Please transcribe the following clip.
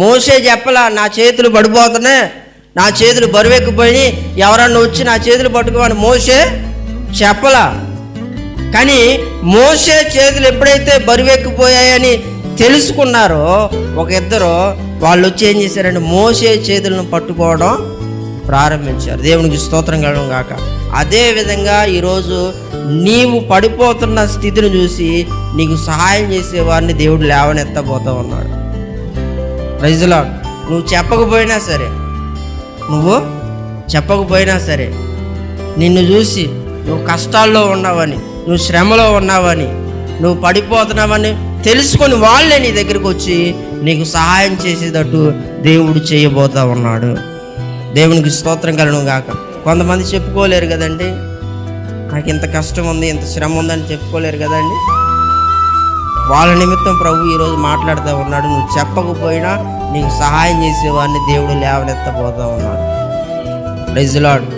మోషే చెప్పలా, నా చేతులు పడిపోతున్నాయి, నా చేతులు బరువెక్కిపోయి ఎవరన్నా వచ్చి నా చేతులు పట్టుకోమని మోషే చెప్పలా. కానీ మోషే చేతులు ఎప్పుడైతే బరువెక్కిపోయాయని తెలుసుకున్నారో ఒక ఇద్దరు వాళ్ళు వచ్చి ఏం చేశారంటే మోషే చేతులను పట్టుకోవడం ప్రారంభించారు. దేవునికి స్తోత్రం కలగడం గాక. అదే విధంగా ఈరోజు నీవు పడిపోతున్న స్థితిని చూసి నీకు సహాయం చేసేవారిని దేవుడు లేవనెత్తబోతా ఉన్నాడు. Praise the Lord. నువ్వు చెప్పకపోయినా సరే నిన్ను చూసి నువ్వు కష్టాల్లో ఉన్నావని, నువ్వు శ్రమలో ఉన్నావని, నువ్వు పడిపోతున్నావని తెలుసుకొని వాళ్ళే నీ దగ్గరికి వచ్చి నీకు సహాయం చేసేటట్టు దేవుడు చేయబోతా ఉన్నాడు. దేవునికి స్తోత్రం కలగడం గాక. కొంతమంది చెప్పుకోలేరు కదండి, నాకు ఇంత కష్టం ఉంది, ఇంత శ్రమ ఉందని చెప్పుకోలేరు కదండి. వాళ్ళ నిమిత్తం ప్రభు ఈరోజు మాట్లాడుతూ ఉన్నాడు. నువ్వు చెప్పకపోయినా నీకు సహాయం చేసేవాడిని దేవుడు లేవనెత్తబోతా ఉన్నాడు. Praise the lord.